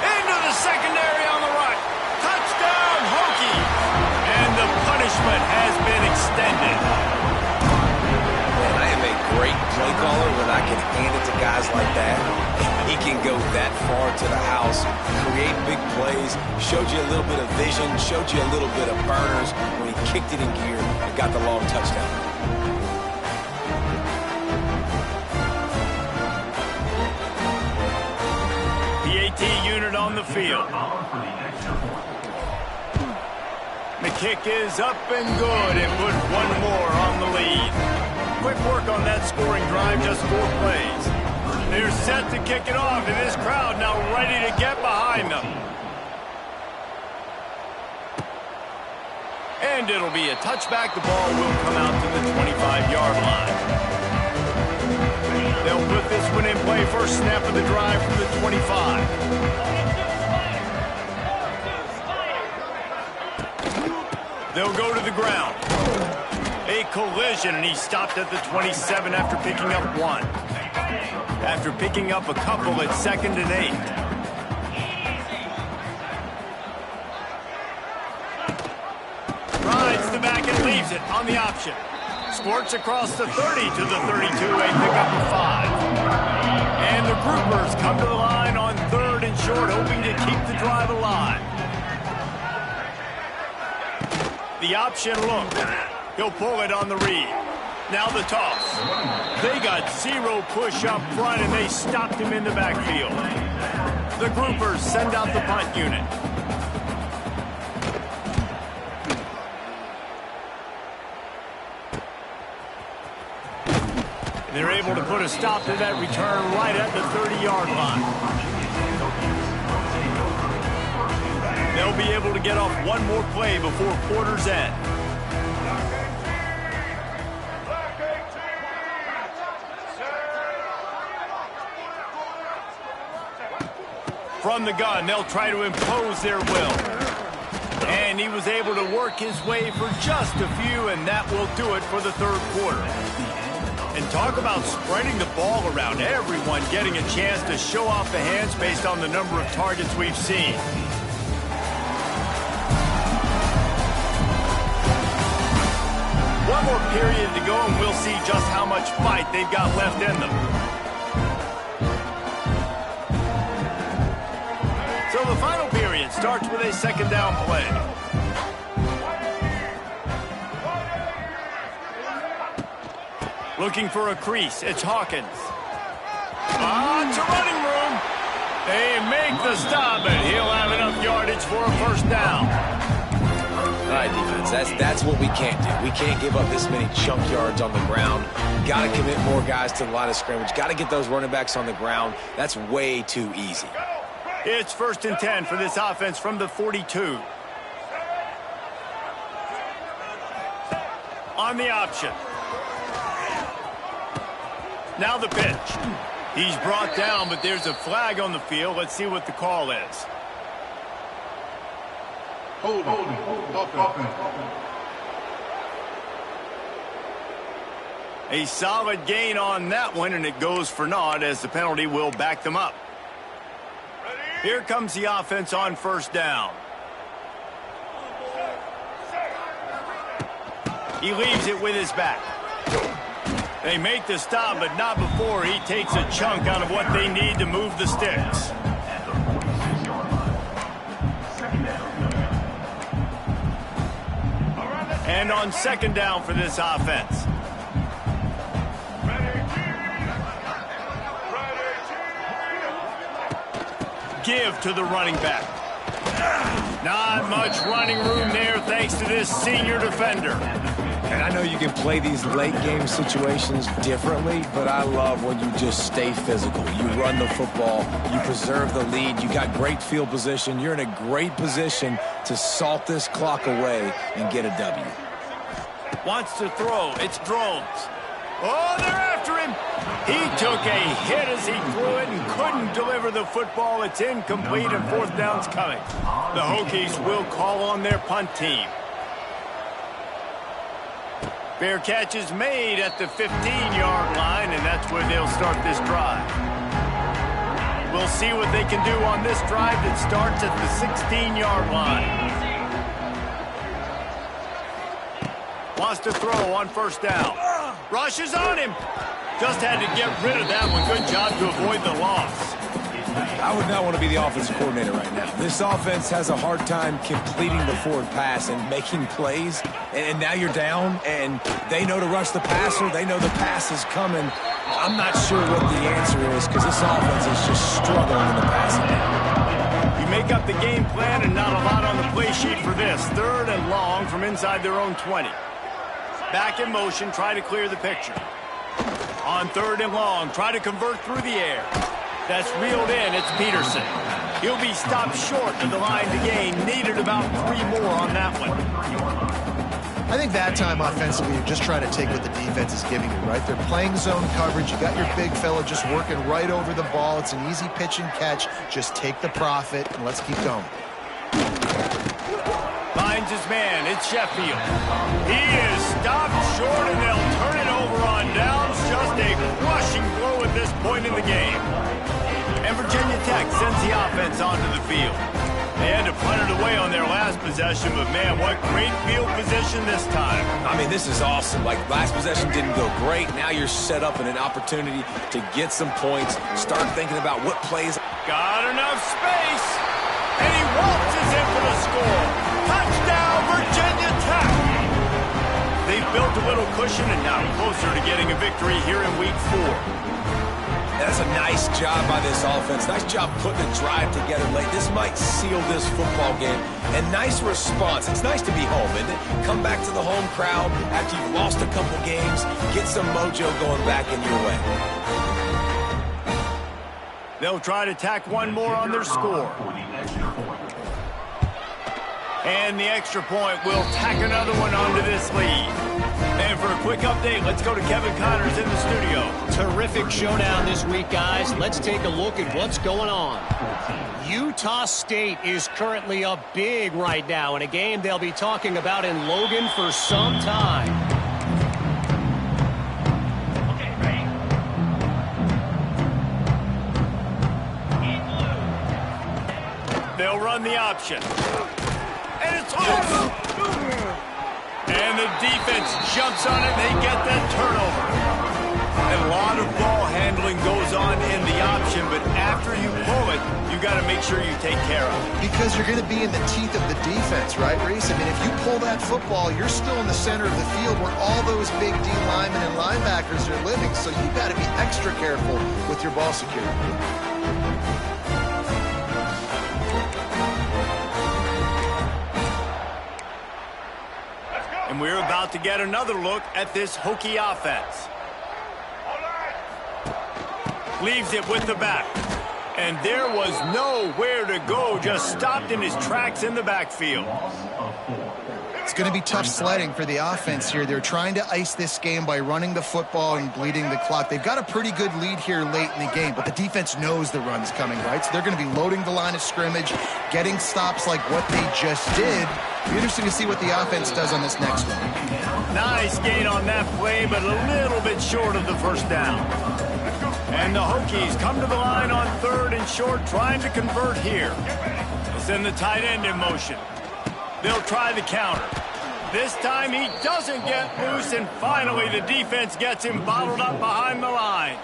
Into the secondary on the right. Touchdown, Hokies! And the punishment has been extended. Man, I am a great play caller when I can hand it to guys like that. He can go that far to the house, create big plays, showed you a little bit of vision, showed you a little bit of burners when he kicked it in gear and got the long touchdown. PAT unit on the field. The kick is up and good, and put one more on the lead. Quick work on that scoring drive, just 4 plays. They're set to kick it off, and this crowd now ready to get behind them. And it'll be a touchback. The ball will come out to the 25-yard line. They'll put this one in play. First snap of the drive from the 25. They'll go to the ground. A collision, and he stopped at the 27 after picking up 1. After picking up a couple, it's 2nd and 8. Rides the back and leaves it on the option. Squirts across the 30 to the 32, a pickup of 5. And the groupers come to the line on 3rd and short, hoping to keep the drive alive. The option look. He'll pull it on the read. Now the toss. They got 0 push up front, and they stopped him in the backfield. The groupers send out the punt unit. They're able to put a stop to that return right at the 30-yard line. They'll be able to get off one more play before quarter's end. From the gun, they'll try to impose their will. And he was able to work his way for just a few, and that will do it for the third quarter. And talk about spreading the ball around, everyone getting a chance to show off the hands based on the number of targets we've seen. One more period to go, and we'll see just how much fight they've got left in them. So the final period starts with a second down play. Looking for a crease, it's Hawkins. It's a running room. They make the stop, and he'll have enough yardage for a first down. All right, defense, that's what we can't do. We can't give up this many chunk yards on the ground. Got to commit more guys to the line of scrimmage. Got to get those running backs on the ground. That's way too easy. It's 1st and 10 for this offense from the 42. On the option. Now the pitch. He's brought down, but there's a flag on the field. Let's see what the call is. A solid gain on that one, and it goes for naught as the penalty will back them up. Here comes the offense on first down. He leaves it with his back. They make the stop, but not before he takes a chunk out of what they need to move the sticks. And on second down for this offense. Give to the running back. Not much running room there thanks to this senior defender. And I know you can play these late game situations differently, but I love when you just stay physical. You run the football, you preserve the lead, you got great field position, you're in a great position to salt this clock away and get a W. Wants to throw, it's Drones. Oh, they're after him. He took a hit as he threw it and couldn't deliver the football. It's incomplete and fourth down's coming. The Hokies will call on their punt team. Fair catch is made at the 15-yard line, and that's where they'll start this drive. We'll see what they can do on this drive that starts at the 16-yard line. Wants to throw on first down. Rushes on him. Just had to get rid of that one. Good job to avoid the loss. I would not want to be the offensive coordinator right now. This offense has a hard time completing the forward pass and making plays. And now you're down, and they know to rush the passer. They know the pass is coming. I'm not sure what the answer is because this offense is just struggling in the passing game. You make up the game plan and not a lot on the play sheet for this. 3rd and long from inside their own 20. Back in motion, try to clear the picture. On 3rd and long, try to convert through the air. That's reeled in, it's Peterson. He'll be stopped short of the line to gain. Needed about 3 more on that one. I think that time offensively, you just try to take what the defense is giving you, right? They're playing zone coverage. You got your big fella just working right over the ball. It's an easy pitch and catch. Just take the profit, and let's keep going. Finds his man. It's Sheffield. He is stopped short, and they'll turn it over on downs. Just a crushing blow at this point in the game. And Virginia Tech sends the offense onto the field. They had to punt it away on their last possession, but man, what great field position this time. I mean, this is awesome. Like, last possession didn't go great. Now you're set up in an opportunity to get some points. Start thinking about what plays. Got enough space, and he waltzes in for the score. Touchdown, Virginia Tech. They've built a little cushion and now closer to getting a victory here in Week 4. That's a nice job by this offense. Nice job putting a drive together late. This might seal this football game. And nice response. It's nice to be home, isn't it? Come back to the home crowd after you've lost a couple games. Get some mojo going back in your way. They'll try to tack one more on their score. And the extra point will tack another one onto this lead. And for a quick update, let's go to Kevin Connors in the studio. Terrific showdown this week, guys. Let's take a look at what's going on. Utah State is currently up big right now in a game they'll be talking about in Logan for some time. Okay, ready? They'll run the option. And it's loose. And the defense jumps on it, and they get that turnover. And a lot of ball handling goes on in the option, but after you pull it, you got to make sure you take care of it. Because you're going to be in the teeth of the defense, right, Reese? I mean, if you pull that football, you're still in the center of the field where all those big D linemen and linebackers are living, so you got to be extra careful with your ball security. And we're about to get another look at this Hokie offense. Leaves it with the back. And there was nowhere to go, just stopped in his tracks in the backfield. It's going to be tough sledding for the offense here. They're trying to ice this game by running the football and bleeding the clock. They've got a pretty good lead here late in the game, but the defense knows the run's coming, right? So they're going to be loading the line of scrimmage, getting stops like what they just did. It'll be interesting to see what the offense does on this next one. Nice gain on that play, but a little bit short of the first down. And the Hokies come to the line on 3rd and short, trying to convert here. They'll send the tight end in motion. They'll try the counter. This time he doesn't get loose, and finally the defense gets him bottled up behind the line.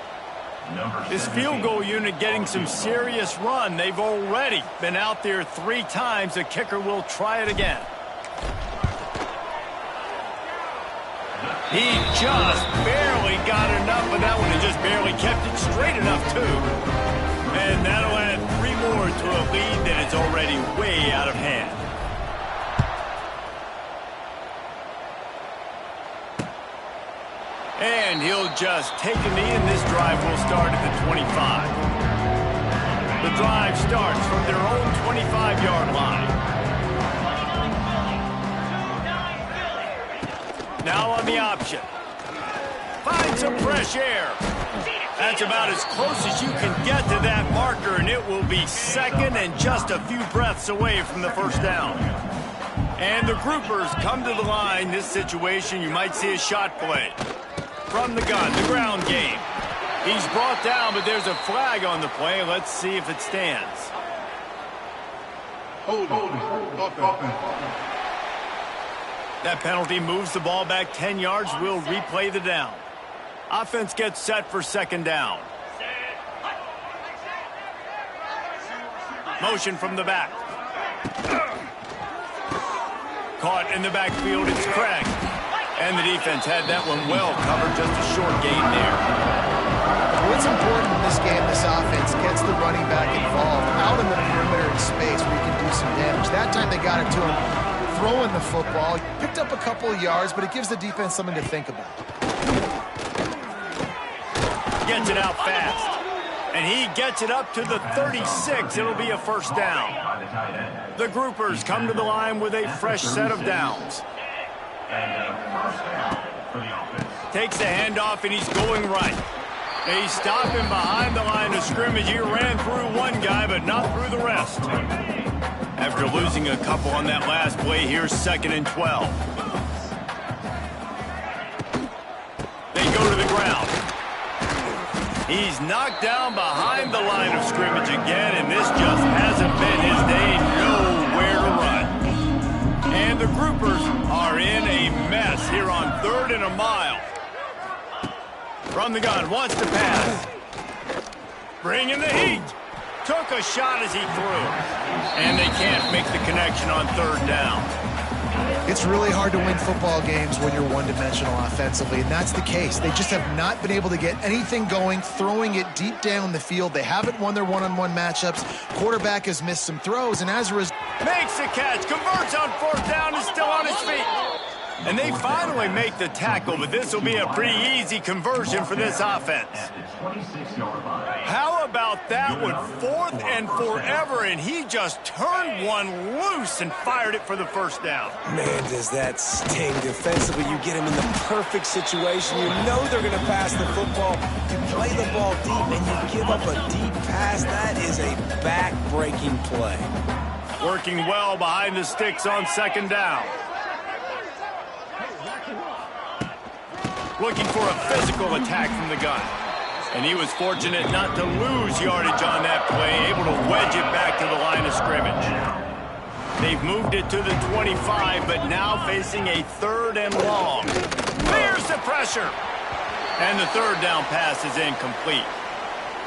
This field goal unit getting some serious run. They've already been out there 3 times. The kicker will try it again. He just barely got enough of that one and just barely kept it straight enough, too. And that'll add 3 more to a lead that is already way out of hand. And he'll just take a knee, and this drive will start at the 25. The drive starts from their own 25-yard line. Now on the option. Find some fresh air. That's about as close as you can get to that marker, and it will be second and just a few breaths away from the first down. And the groupers come to the line. This situation, you might see a shot play. From the gun, the ground game. He's brought down, but there's a flag on the play. Let's see if it stands. Hold it. That penalty moves the ball back 10 yards. We'll replay the down. Offense gets set for second down. Motion from the back. Caught in the backfield, it's Craig. And the defense had that one well covered, just a short gain there. What's important in this game, this offense gets the running back involved out in the perimeter in space where you can do some damage. That time they got it to him throwing the football. Picked up a couple of yards, but it gives the defense something to think about. Gets it out fast. And he gets it up to the 36. It'll be a first down. The groupers come to the line with a fresh set of downs. Takes the handoff, and he's going right. They stop him behind the line of scrimmage. He ran through one guy, but not through the rest. After losing a couple on that last play, here's 2nd and 12. They go to the ground. He's knocked down behind the line of scrimmage again, and this just hasn't been his day. Nowhere to run. And the groupers are in a mess here on 3rd and a mile. From the gun, wants to pass. Bringing the heat. Took a shot as he threw. And they can't make the connection on 3rd down. It's really hard to win football games when you're one-dimensional offensively, and that's the case. They just have not been able to get anything going, throwing it deep down the field. They haven't won their one-on-one matchups. Quarterback has missed some throws, and as a result... Makes the catch, converts on 4th down, is still on his feet. And they finally make the tackle, but this will be a pretty easy conversion for this offense. How about that one? 4th and forever, and he just turned one loose and fired it for the first down. Man, does that sting defensively. You get him in the perfect situation. You know they're going to pass the football. You play the ball deep, and you give up a deep pass. That is a back-breaking play. Working well behind the sticks on second down. Looking for a physical attack from the gun. And he was fortunate not to lose yardage on that play, able to wedge it back to the line of scrimmage. They've moved it to the 25, but now facing a 3rd and long. Clears the pressure. And the 3rd down pass is incomplete.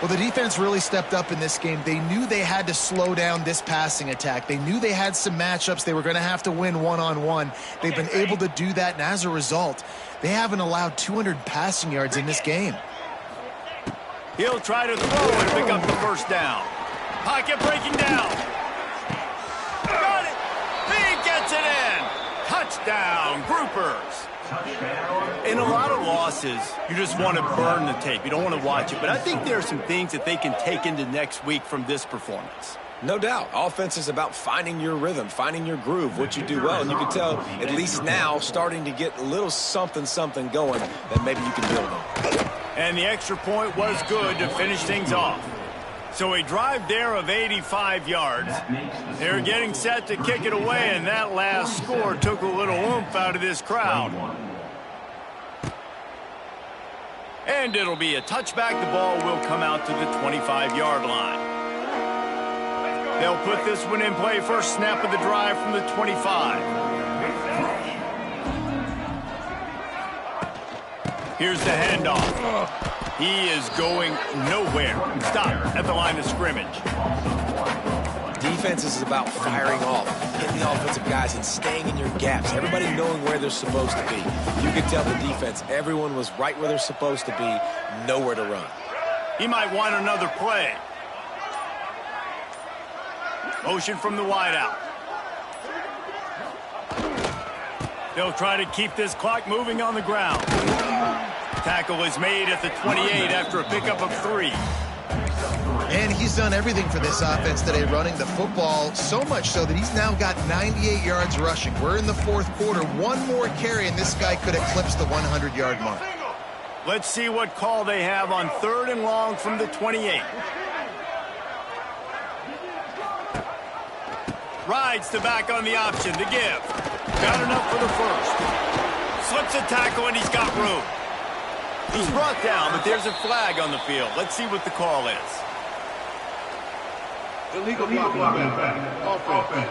Well, the defense really stepped up in this game. They knew they had to slow down this passing attack. They knew they had some matchups they were going to have to win one-on-one. They've been able to do that, and as a result, they haven't allowed 200 passing yards in this game. He'll try to throw and pick up the 1st down. Pocket breaking down. Got it. He gets it in. Touchdown, Groupers. In a lot of losses, you just want to burn the tape. You don't want to watch it. But I think there are some things that they can take into next week from this performance. No doubt. Offense is about finding your rhythm, finding your groove, what you do well. And you can tell, at least now, starting to get a little something going that maybe you can build on. And the extra point was good to finish things off. So a drive there of 85 yards. They're getting set to kick it away, and that last score took a little oomph out of this crowd. And it'll be a touchback. The ball will come out to the 25-yard line. They'll put this one in play. First snap of the drive from the 25. Here's the handoff. He is going nowhere. Stop at the line of scrimmage. Defense is about firing off, hitting the offensive guys and staying in your gaps. Everybody knowing where they're supposed to be. You can tell the defense, everyone was right where they're supposed to be, nowhere to run. He might want another play. Motion from the wideout. They'll try to keep this clock moving on the ground. Tackle is made at the 28 after a pickup of 3. And he's done everything for this offense today, running the football, so much so that he's now got 98 yards rushing. We're in the 4th quarter. One more carry, and this guy could eclipse the 100-yard mark. Let's see what call they have on 3rd and long from the 28. Rides the back on the option to give. Got enough for the 1st. Slips a tackle, and he's got room. He's brought down, but there's a flag on the field. Let's see what the call is. Illegal blocking offense.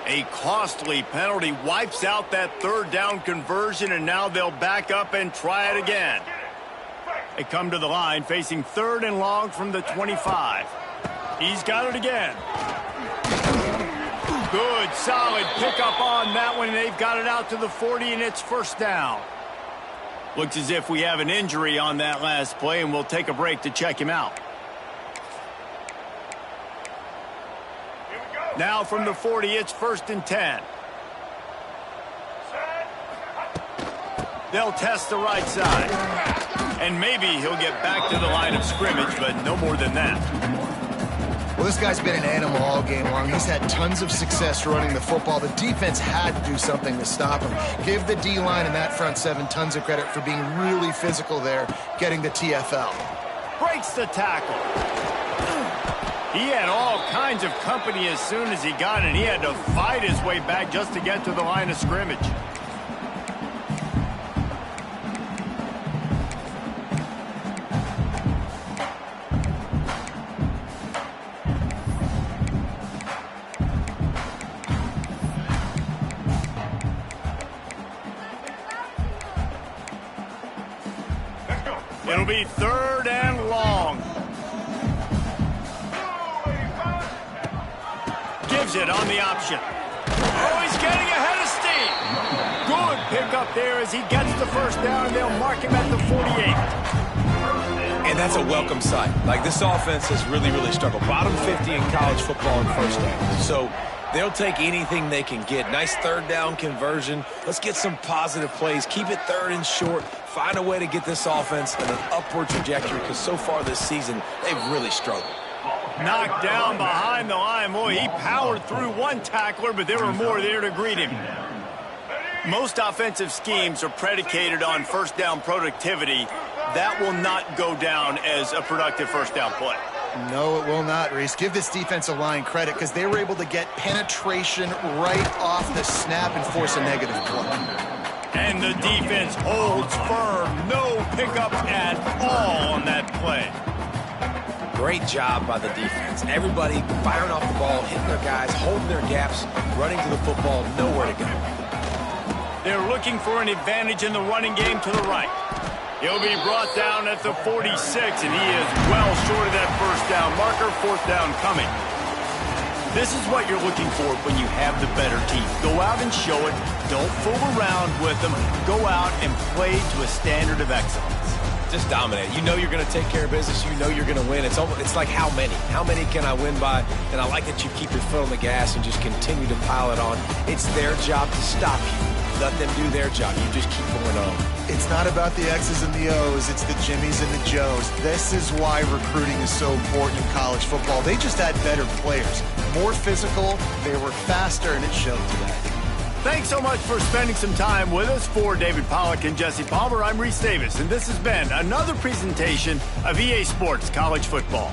A costly penalty wipes out that 3rd down conversion, and now they'll back up and try it again. They come to the line facing 3rd and long from the 25. He's got it again. Good, solid pickup on that one. They've got it out to the 40, and it's 1st down. Looks as if we have an injury on that last play, and we'll take a break to check him out. Now from the 40, it's 1st and 10. They'll test the right side. And maybe he'll get back to the line of scrimmage, but no more than that. Well, this guy's been an animal all game long. He's had tons of success running the football. The defense had to do something to stop him. Give the D-line and that front 7 tons of credit for being really physical there, getting the TFL. Breaks the tackle. He had all kinds of company as soon as he got it. He had to fight his way back just to get to the line of scrimmage. It'll be 3rd and long. Gives it on the option. Oh, he's getting ahead of steam. Good pickup there as he gets the 1st down, and they'll mark him at the 48. And that's a welcome sight. Like, this offense has really struggled. Bottom 50 in college football in 1st down. So they'll take anything they can get. Nice 3rd down conversion. Let's get some positive plays. Keep it 3rd and short. Find a way to get this offense in an upward trajectory, because so far this season, they've really struggled. Knocked down behind the line. Boy, he powered through one tackler, but there were more there to greet him. Most offensive schemes are predicated on 1st down productivity. that will not go down as a productive first down play. No, it will not, Reese. Give this defensive line credit because they were able to get penetration right off the snap and force a negative play. And the defense holds firm. No pickups at all on that play. Great job by the defense. Everybody firing off the ball, hitting their guys, holding their gaps, running to the football, nowhere to go. They're looking for an advantage in the running game to the right. He'll be brought down at the 46, and he is well short of that first down marker. Fourth down coming. This is what you're looking for when you have the better team. Go out and show it. Don't fool around with them. Go out and play to a standard of excellence. Just dominate. You know you're going to take care of business. You know you're going to win. It's like how many? How many can I win by? And I like that you keep your foot on the gas and just continue to pile it on. It's their job to stop you. Let them do their job. You just keep going on. It's not about the X's and the O's. It's the Jimmies and the Joes. This is why recruiting is so important in college football. They just had better players. More physical, they were faster, and it showed today. Thanks so much for spending some time with us. For David Pollack and Jesse Palmer, I'm Reese Davis, and this has been another presentation of EA Sports College Football.